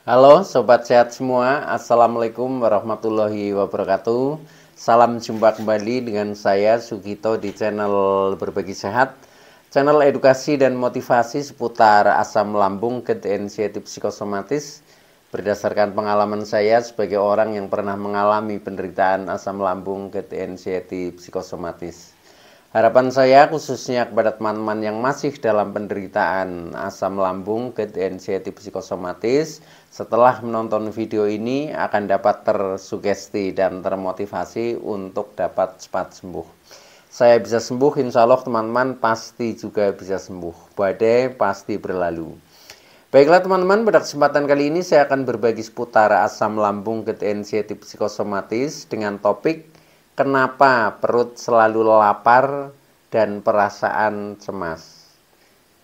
Halo Sobat Sehat semua, Assalamualaikum warahmatullahi wabarakatuh. Salam jumpa kembali dengan saya Sugito di channel Berbagi Sehat, channel edukasi dan motivasi seputar asam lambung, GERD, anxiety, psikosomatis. Berdasarkan pengalaman saya sebagai orang yang pernah mengalami penderitaan asam lambung, GERD, anxiety, psikosomatis. Harapan saya khususnya kepada teman-teman yang masih dalam penderitaan asam lambung, GERD, anxiety, psikosomatis, setelah menonton video ini akan dapat tersugesti dan termotivasi untuk dapat cepat sembuh. Saya bisa sembuh, insya Allah teman-teman pasti juga bisa sembuh. Badai pasti berlalu. Baiklah teman-teman, pada kesempatan kali ini saya akan berbagi seputar asam lambung, GERD, anxiety, psikosomatis dengan topik kenapa perut selalu lapar dan perasaan cemas.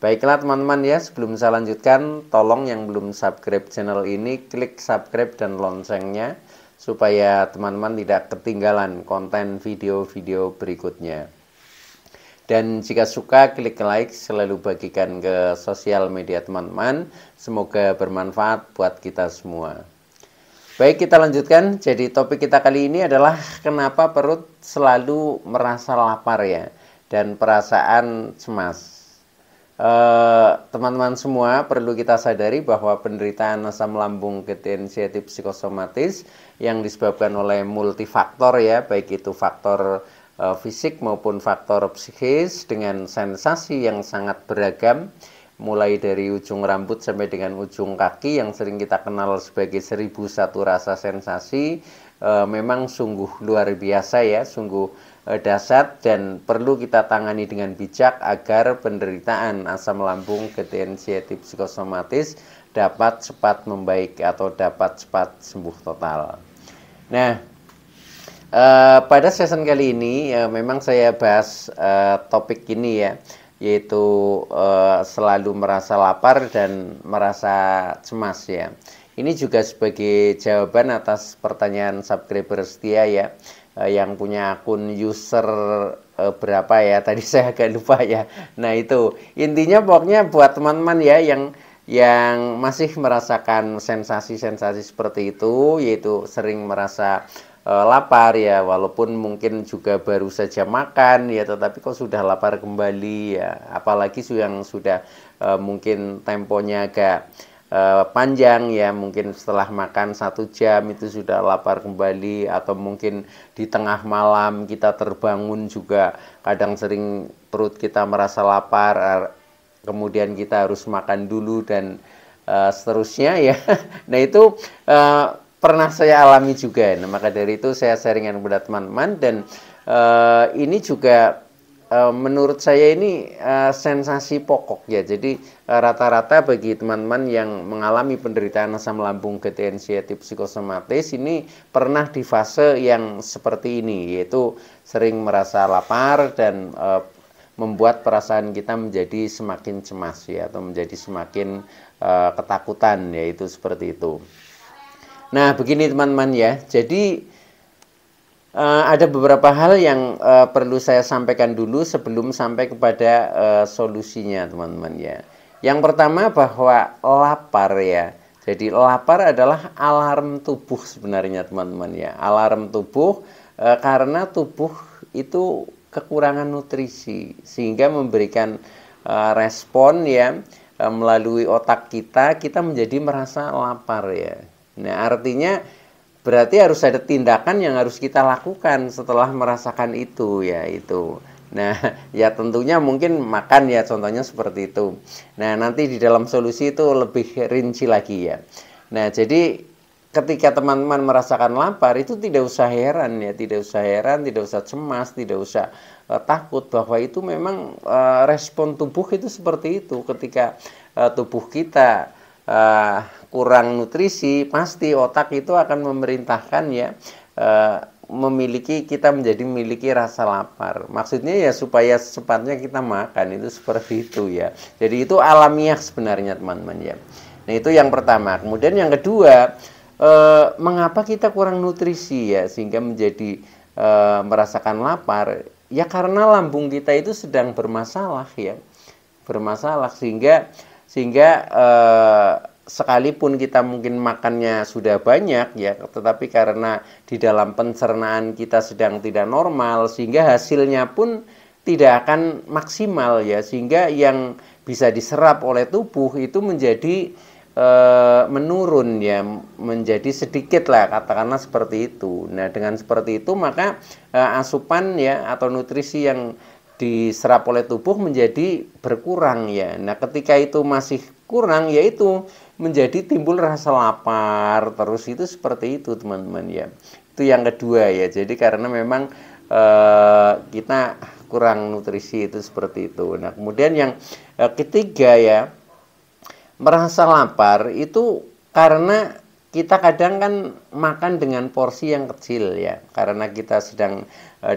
Baiklah teman-teman ya, sebelum saya lanjutkan, tolong yang belum subscribe channel ini, klik subscribe dan loncengnya, supaya teman-teman tidak ketinggalan konten video-video berikutnya. Dan jika suka, klik like, selalu bagikan ke sosial media teman-teman, semoga bermanfaat buat kita semua. Baik, kita lanjutkan. Jadi topik kita kali ini adalah kenapa perut selalu merasa lapar ya, dan perasaan cemas. Teman-teman semua perlu kita sadari bahwa penderitaan asam lambung, GERD, anxiety, psikosomatis yang disebabkan oleh multifaktor ya, baik itu faktor fisik maupun faktor psikis dengan sensasi yang sangat beragam, mulai dari ujung rambut sampai dengan ujung kaki yang sering kita kenal sebagai 1001 rasa sensasi, memang sungguh luar biasa ya, sungguh dahsyat dan perlu kita tangani dengan bijak agar penderitaan asam lambung, GERD, anxiety, psikosomatis dapat cepat membaik atau dapat cepat sembuh total. Nah, pada season kali ini memang saya bahas topik ini ya, yaitu selalu merasa lapar dan merasa cemas ya. Ini juga sebagai jawaban atas pertanyaan subscriber setia ya, yang punya akun user berapa ya, tadi saya agak lupa ya. Nah itu intinya pokoknya buat teman-teman ya yang masih merasakan sensasi-sensasi seperti itu, yaitu sering merasa lapar ya, walaupun mungkin juga baru saja makan ya, tetapi kok sudah lapar kembali ya, apalagi yang sudah mungkin temponya agak panjang ya, mungkin setelah makan 1 jam itu sudah lapar kembali, atau mungkin di tengah malam kita terbangun juga kadang sering perut kita merasa lapar, kemudian kita harus makan dulu dan seterusnya ya. Nah itu pernah saya alami juga. Nah, maka dari itu saya sharingkan kepada teman-teman, dan ini juga menurut saya ini sensasi pokok ya. Jadi rata-rata bagi teman-teman yang mengalami penderitaan asam lambung, GERD, anxiety, psikosomatis ini pernah di fase yang seperti ini, yaitu sering merasa lapar dan membuat perasaan kita menjadi semakin cemas ya, atau menjadi semakin ketakutan, yaitu seperti itu. Nah, begini teman-teman ya. Jadi ada beberapa hal yang perlu saya sampaikan dulu sebelum sampai kepada solusinya, teman-teman ya. Yang pertama bahwa lapar ya. Jadi lapar adalah alarm tubuh sebenarnya, teman-teman ya. Alarm tubuh karena tubuh itu kekurangan nutrisi sehingga memberikan respon ya, melalui otak kita menjadi merasa lapar ya. Nah, artinya berarti harus ada tindakan yang harus kita lakukan setelah merasakan itu ya itu. Nah, ya tentunya mungkin makan ya, contohnya seperti itu. Nah, nanti di dalam solusi itu lebih rinci lagi ya. Nah, jadi ketika teman-teman merasakan lapar itu tidak usah heran ya, tidak usah heran, tidak usah cemas, tidak usah takut, bahwa itu memang respon tubuh itu seperti itu. Ketika tubuh kita kurang nutrisi, pasti otak itu akan memerintahkan ya, kita menjadi memiliki rasa lapar. Maksudnya ya supaya secepatnya kita makan, itu seperti itu ya. Jadi itu alamiah sebenarnya teman-teman ya. Nah itu yang pertama. Kemudian yang kedua, mengapa kita kurang nutrisi ya sehingga menjadi merasakan lapar? Ya karena lambung kita itu sedang bermasalah ya, bermasalah sehingga sekalipun kita mungkin makannya sudah banyak ya, tetapi karena di dalam pencernaan kita sedang tidak normal, sehingga hasilnya pun tidak akan maksimal ya, sehingga yang bisa diserap oleh tubuh itu menjadi menurun ya, menjadi sedikit lah, katakanlah seperti itu. Nah, dengan seperti itu maka asupan ya atau nutrisi yang diserap oleh tubuh menjadi berkurang ya. Nah, ketika itu masih kurang, yaitu menjadi timbul rasa lapar terus, itu seperti itu teman-teman ya. Itu yang kedua ya. Jadi karena memang kita kurang nutrisi, itu seperti itu. Nah, kemudian yang ketiga ya, merasa lapar itu karena kita kadang kan makan dengan porsi yang kecil ya, karena kita sedang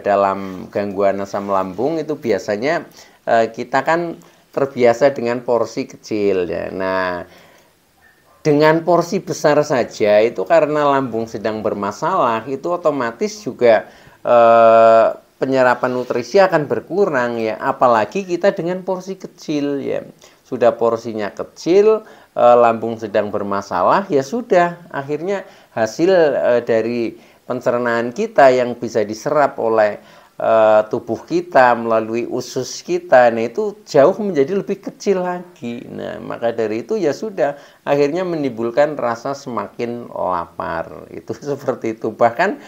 dalam gangguan asam lambung, itu biasanya kita kan terbiasa dengan porsi kecil ya. Nah, dengan porsi besar saja itu karena lambung sedang bermasalah, itu otomatis juga penyerapan nutrisi akan berkurang ya, apalagi kita dengan porsi kecil ya. Sudah porsinya kecil, lambung sedang bermasalah, ya sudah, akhirnya hasil dari pencernaan kita yang bisa diserap oleh tubuh kita melalui usus kita, nah itu jauh menjadi lebih kecil lagi. Nah, maka dari itu ya sudah, akhirnya menimbulkan rasa semakin lapar. Itu seperti itu. Bahkan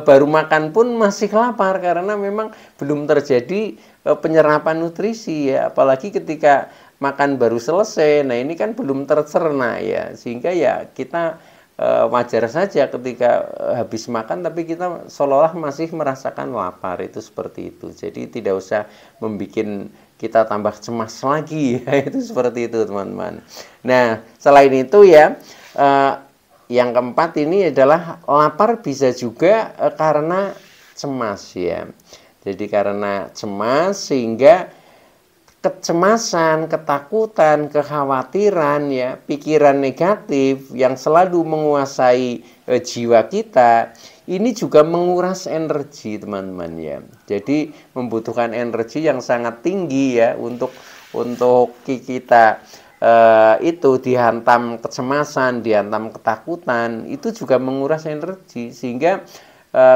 baru makan pun masih lapar karena memang belum terjadi penyerapan nutrisi ya, apalagi ketika makan baru selesai, nah ini kan belum tercerna ya, sehingga ya kita wajar saja ketika habis makan tapi kita seolah-olah masih merasakan lapar, itu seperti itu. Jadi tidak usah membuat kita tambah cemas lagi ya, itu seperti itu teman-teman. Nah, selain itu ya, yang keempat ini adalah lapar bisa juga karena cemas ya. Jadi karena cemas sehingga kecemasan, ketakutan, kekhawatiran ya, pikiran negatif yang selalu menguasai jiwa kita, ini juga menguras energi teman-teman ya. Jadi membutuhkan energi yang sangat tinggi ya untuk kita itu dihantam kecemasan, dihantam ketakutan, itu juga menguras energi, sehingga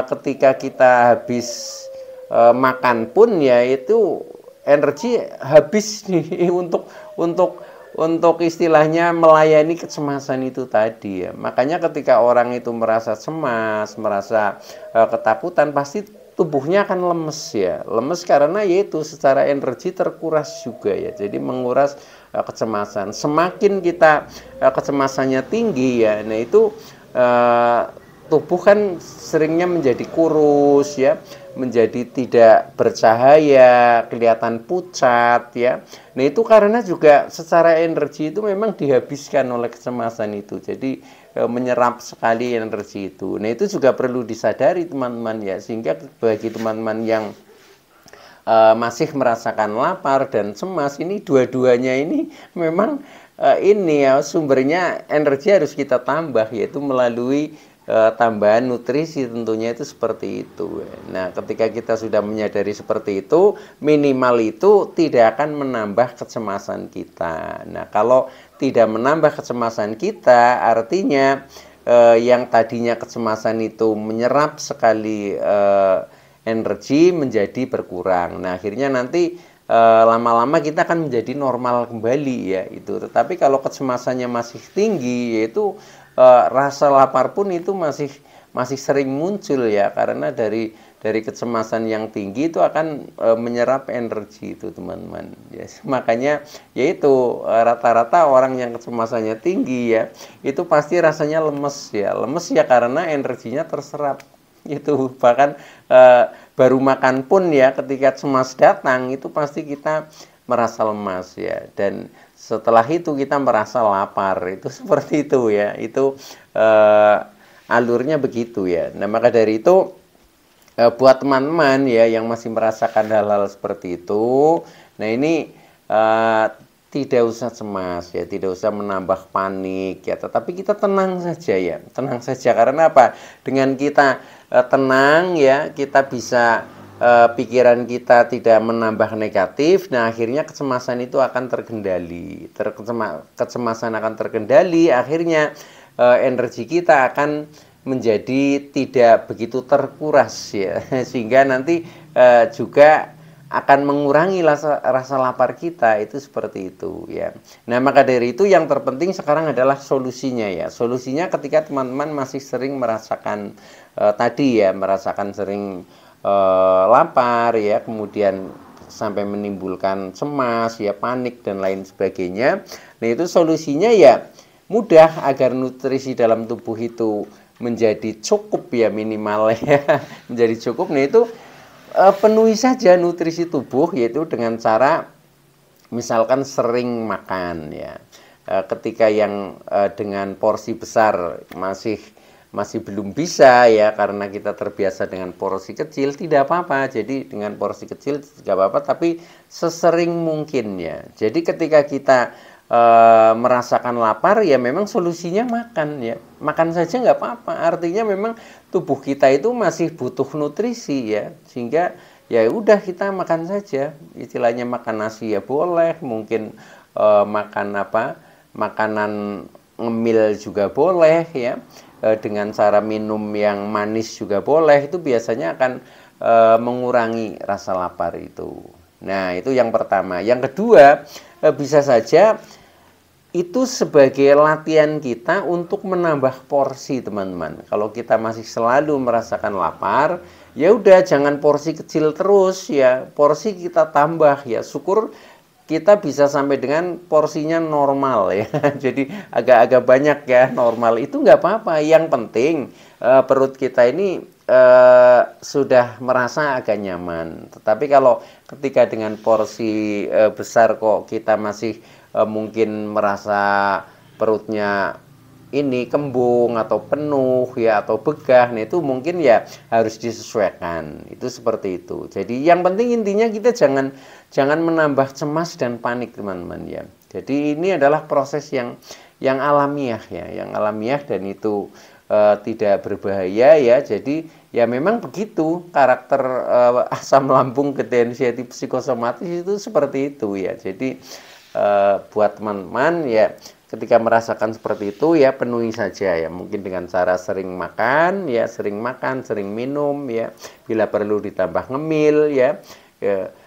ketika kita habis makan pun ya itu energi habis nih untuk istilahnya melayani kecemasan itu tadi ya. Makanya ketika orang itu merasa cemas, merasa ketakutan, pasti tubuhnya akan lemes ya. Lemes karena yaitu secara energi terkuras juga ya. Jadi menguras kecemasan. Semakin kita kecemasannya tinggi ya, nah itu tubuh kan seringnya menjadi kurus ya, menjadi tidak bercahaya, kelihatan pucat ya. Nah, itu karena juga secara energi itu memang dihabiskan oleh kecemasan itu. Jadi menyerap sekali energi itu. Nah, itu juga perlu disadari teman-teman ya, sehingga bagi teman-teman yang masih merasakan lapar dan cemas, ini dua-duanya ini memang ini ya, sumbernya energi harus kita tambah, yaitu melalui tambahan nutrisi tentunya, itu seperti itu. Nah, ketika kita sudah menyadari seperti itu, minimal itu tidak akan menambah kecemasan kita. Nah, kalau tidak menambah kecemasan kita, artinya yang tadinya kecemasan itu menyerap sekali energi menjadi berkurang. Nah, akhirnya nanti lama-lama kita akan menjadi normal kembali ya itu. Tetapi kalau kecemasannya masih tinggi, yaitu rasa lapar pun itu masih sering muncul ya, karena dari kecemasan yang tinggi itu akan menyerap energi itu teman-teman ya. Makanya yaitu rata-rata orang yang kecemasannya tinggi ya, itu pasti rasanya lemes ya karena energinya terserap itu. Bahkan baru makan pun ya, ketika cemas datang itu pasti kita merasa lemas ya, dan setelah itu kita merasa lapar, itu seperti itu ya. Itu alurnya begitu ya. Nah, maka dari itu buat teman-teman ya yang masih merasakan hal-hal seperti itu, nah ini tidak usah cemas ya, tidak usah menambah panik ya, tetapi kita tenang saja ya, tenang saja. Karena apa? Dengan kita tenang ya, kita bisa pikiran kita tidak menambah negatif, nah akhirnya kecemasan itu akan terkendali. Kecemasan akan terkendali, akhirnya energi kita akan menjadi tidak begitu terkuras ya, sehingga nanti juga akan mengurangi rasa lapar kita, itu seperti itu ya. Nah, maka dari itu yang terpenting sekarang adalah solusinya ya. Solusinya ketika teman-teman masih sering merasakan tadi ya, merasakan sering lapar ya, kemudian sampai menimbulkan cemas ya, panik dan lain sebagainya. Nah, itu solusinya ya mudah agar nutrisi dalam tubuh itu menjadi cukup ya, minimal ya, menjadi cukup. Nah, itu penuhi saja nutrisi tubuh, yaitu dengan cara misalkan sering makan ya. Ketika yang dengan porsi besar masih belum bisa ya, karena kita terbiasa dengan porsi kecil, tidak apa-apa. Jadi dengan porsi kecil tidak apa-apa, tapi sesering mungkin ya. Jadi ketika kita merasakan lapar ya, memang solusinya makan ya, makan saja nggak apa-apa. Artinya memang tubuh kita itu masih butuh nutrisi ya, sehingga ya udah kita makan saja. Istilahnya makan nasi ya boleh, mungkin makan makanan ngemil juga boleh ya, dengan cara minum yang manis juga boleh. Itu biasanya akan mengurangi rasa lapar itu. Nah, itu yang pertama. Yang kedua, bisa saja itu sebagai latihan kita untuk menambah porsi, teman-teman. Kalau kita masih selalu merasakan lapar, ya udah jangan porsi kecil terus ya, porsi kita tambah ya. Syukur kita bisa sampai dengan porsinya normal ya. Jadi agak-agak banyak ya, normal itu nggak apa-apa. Yang penting perut kita ini sudah merasa agak nyaman. Tetapi kalau ketika dengan porsi besar kok kita masih mungkin merasa perutnya ini kembung atau penuh ya, atau begah, nah itu mungkin ya harus disesuaikan. Itu seperti itu. Jadi yang penting intinya kita jangan menambah cemas dan panik, teman-teman ya. Jadi ini adalah proses yang alamiah ya, yang alamiah, dan itu tidak berbahaya ya. Jadi ya memang begitu karakter asam lambung ketensiatif psikosomatis itu seperti itu ya. Jadi buat teman-teman ya, ketika merasakan seperti itu ya penuhi saja ya, mungkin dengan cara sering makan ya, sering minum ya, bila perlu ditambah ngemil ya,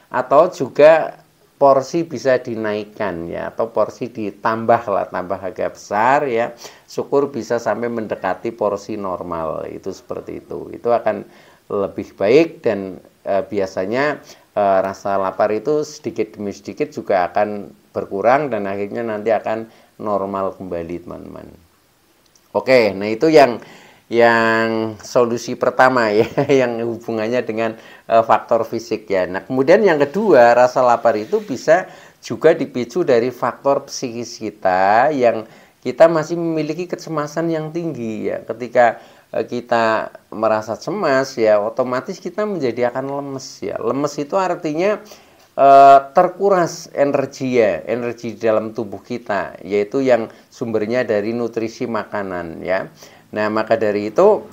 atau juga porsi bisa dinaikkan ya, atau porsi ditambah lah, tambah agak besar ya, syukur bisa sampai mendekati porsi normal. Itu seperti itu akan lebih baik, dan biasanya rasa lapar itu sedikit demi sedikit juga akan berkurang, dan akhirnya nanti akan normal kembali, teman-teman. Oke, nah itu yang solusi pertama ya, yang hubungannya dengan faktor fisik ya. Nah, kemudian yang kedua, rasa lapar itu bisa juga dipicu dari faktor psikis kita, yang kita masih memiliki kecemasan yang tinggi ya. Ketika kita merasa cemas ya, otomatis kita menjadi akan lemes ya. Lemes itu artinya terkuras energi ya, energi di dalam tubuh kita, yaitu yang sumbernya dari nutrisi makanan ya. Nah, maka dari itu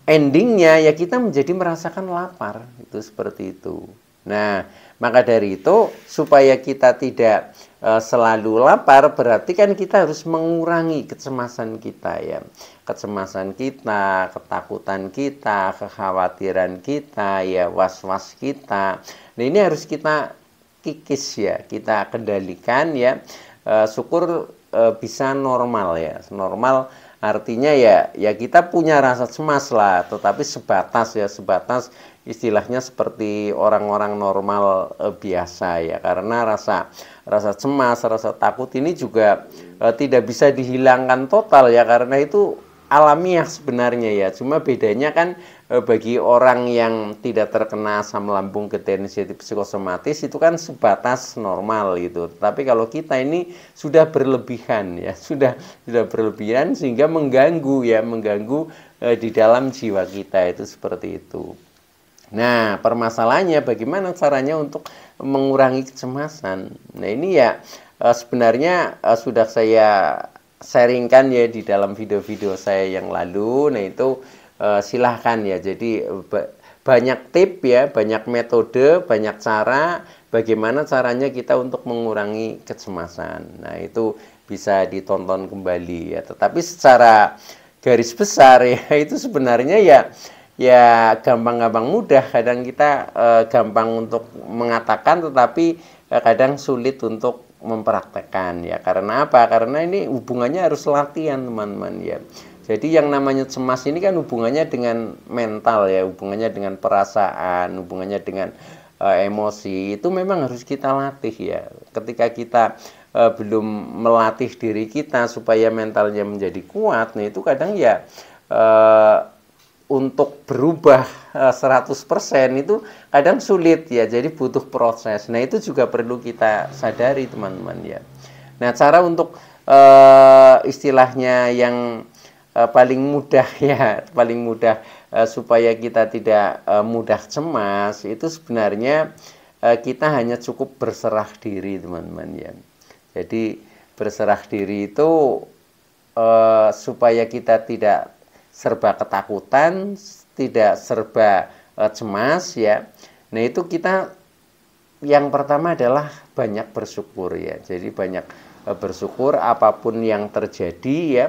endingnya ya kita menjadi merasakan lapar, itu seperti itu. Nah, maka dari itu supaya kita tidak selalu lapar, berarti kan kita harus mengurangi kecemasan kita ya. Kecemasan kita, ketakutan kita, kekhawatiran kita ya, was-was kita. Nah, ini harus kita kikis ya, kita kendalikan ya. Syukur bisa normal ya. Normal artinya ya kita punya rasa cemas lah, tetapi sebatas ya, sebatas istilahnya seperti orang-orang normal biasa ya. Karena rasa cemas, rasa takut ini juga tidak bisa dihilangkan total ya, karena itu alamiah sebenarnya ya. Cuma bedanya kan bagi orang yang tidak terkena asam lambung ketensiatif psikosomatis itu kan sebatas normal gitu. Tapi kalau kita ini sudah berlebihan ya, sudah berlebihan sehingga mengganggu ya, di dalam jiwa kita, itu seperti itu. Nah, permasalahannya bagaimana caranya untuk mengurangi kecemasan. Nah, ini ya sebenarnya sudah saya sharingkan ya di dalam video-video saya yang lalu. Nah, itu silahkan ya, jadi banyak tip ya, banyak metode, banyak cara bagaimana caranya kita untuk mengurangi kecemasan. Nah, itu bisa ditonton kembali ya. Tetapi secara garis besar ya itu sebenarnya ya gampang-gampang mudah. Kadang kita gampang untuk mengatakan tetapi kadang sulit untuk mempraktekkan ya. Karena apa? Karena ini hubungannya harus latihan, teman-teman ya. Jadi yang namanya cemas ini kan hubungannya dengan mental ya, hubungannya dengan perasaan, hubungannya dengan emosi. Itu memang harus kita latih ya. Ketika kita belum melatih diri kita supaya mentalnya menjadi kuat, nah itu kadang ya untuk berubah 100% itu kadang sulit ya, jadi butuh proses. Nah itu juga perlu kita sadari, teman-teman ya. Nah, cara untuk istilahnya yang paling mudah ya, paling mudah supaya kita tidak mudah cemas itu sebenarnya kita hanya cukup berserah diri, teman-teman ya. Jadi berserah diri itu supaya kita tidak serba ketakutan, tidak serba cemas ya. Nah, itu kita yang pertama adalah banyak bersyukur ya. Jadi banyak bersyukur apapun yang terjadi ya.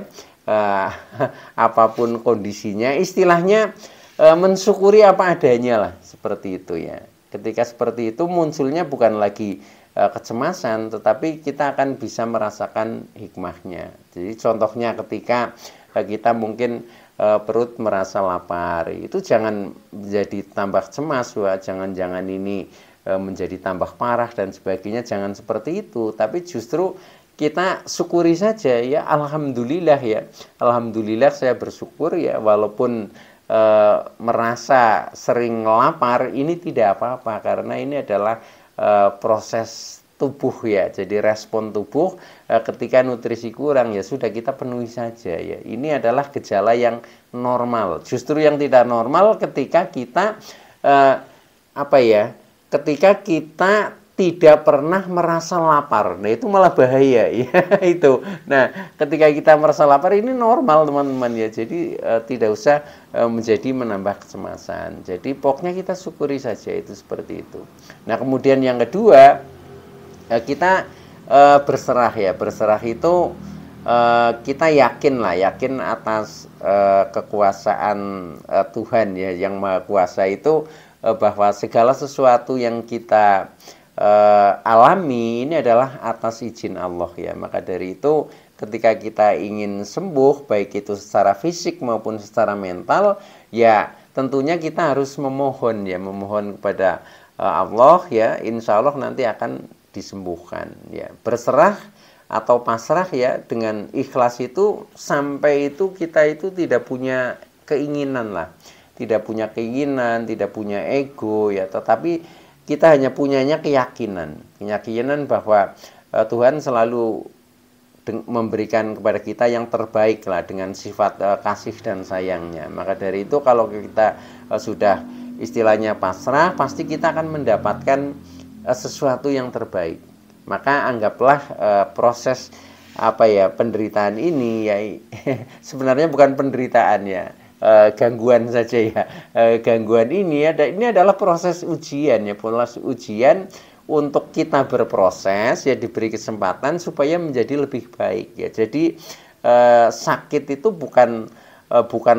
Apapun kondisinya, istilahnya mensyukuri apa adanya lah, seperti itu ya. Ketika seperti itu munculnya bukan lagi kecemasan, tetapi kita akan bisa merasakan hikmahnya. Jadi contohnya ketika kita mungkin perut merasa lapar, itu jangan menjadi tambah cemas, wah jangan-jangan ini menjadi tambah parah dan sebagainya, jangan seperti itu, tapi justru kita syukuri saja ya, alhamdulillah ya, alhamdulillah saya bersyukur ya, walaupun merasa sering lapar ini tidak apa-apa, karena ini adalah proses tubuh ya, jadi respon tubuh ketika nutrisi kurang ya sudah kita penuhi saja ya, ini adalah gejala yang normal. Justru yang tidak normal ketika kita ketika kita tidak pernah merasa lapar. Nah, itu malah bahaya ya itu. Nah, ketika kita merasa lapar ini normal, teman-teman ya. Jadi tidak usah menjadi menambah kecemasan. Jadi pokoknya kita syukuri saja, itu seperti itu. Nah, kemudian yang kedua, kita berserah ya. Berserah itu kita yakin atas kekuasaan Tuhan ya, yang Maha Kuasa itu, bahwa segala sesuatu yang kita alami ini adalah atas izin Allah ya. Maka dari itu ketika kita ingin sembuh, baik itu secara fisik maupun secara mental, ya tentunya kita harus memohon ya, memohon kepada Allah ya, insya Allah nanti akan disembuhkan ya. Berserah atau pasrah ya, dengan ikhlas itu sampai itu kita itu tidak punya keinginan lah, tidak punya keinginan, tidak punya ego ya, tetapi kita hanya punyanya keyakinan bahwa Tuhan selalu memberikan kepada kita yang terbaik lah, dengan sifat kasih dan sayangnya. Maka dari itu kalau kita sudah istilahnya pasrah, pasti kita akan mendapatkan sesuatu yang terbaik. Maka anggaplah proses penderitaan ini ya sebenarnya bukan penderitaan ya, gangguan saja ya. Gangguan ini adalah proses ujian ya, proses ujian untuk kita berproses ya, diberi kesempatan supaya menjadi lebih baik ya. Jadi sakit itu bukan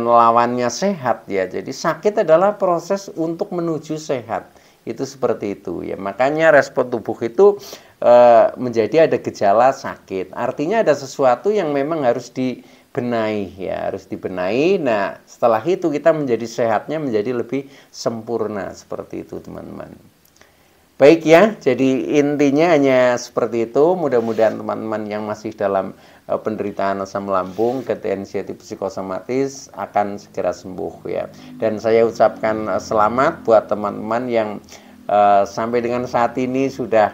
lawannya sehat ya. Jadi sakit adalah proses untuk menuju sehat. Itu seperti itu ya. Makanya respon tubuh itu menjadi ada gejala sakit. Artinya ada sesuatu yang memang harus dibenahi ya, harus dibenahi. Nah, setelah itu kita menjadi sehatnya menjadi lebih sempurna, seperti itu, teman-teman. Baik ya, jadi intinya hanya seperti itu. Mudah-mudahan teman-teman yang masih dalam penderitaan asam lambung, anxiety psikosomatis akan segera sembuh ya. Dan saya ucapkan selamat buat teman-teman yang sampai dengan saat ini sudah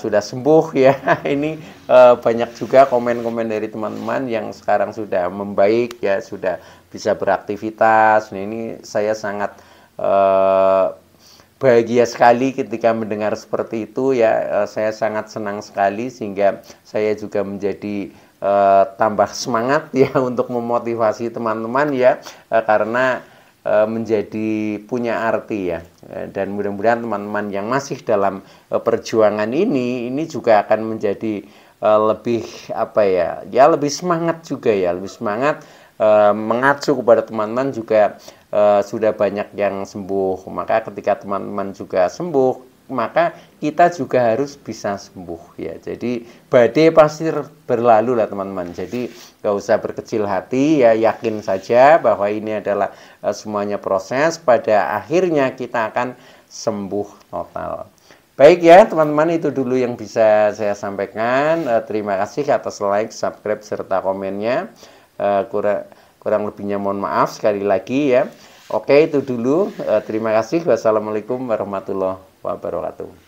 sembuh ya. Ini banyak juga komen-komen dari teman-teman yang sekarang sudah membaik ya, sudah bisa beraktivitas. Nah, ini saya sangat bahagia sekali ketika mendengar seperti itu ya. Saya sangat senang sekali, sehingga saya juga menjadi tambah semangat ya untuk memotivasi teman-teman ya, karena menjadi punya arti ya. Dan mudah-mudahan teman-teman yang masih dalam perjuangan ini juga akan menjadi lebih apa ya, ya lebih semangat juga ya, lebih semangat mengacu kepada teman-teman juga sudah banyak yang sembuh. Maka ketika teman-teman juga sembuh, maka kita juga harus bisa sembuh ya. Jadi badai pasti berlalu lah teman-teman. Jadi gak usah berkecil hati ya, yakin saja bahwa ini adalah semuanya proses, pada akhirnya kita akan sembuh total. Baik ya teman-teman, itu dulu yang bisa saya sampaikan. Terima kasih atas like, subscribe, serta komennya. Kurang lebihnya mohon maaf sekali lagi ya. Oke, itu dulu. Terima kasih. Wassalamualaikum warahmatullahi wabarakatuh.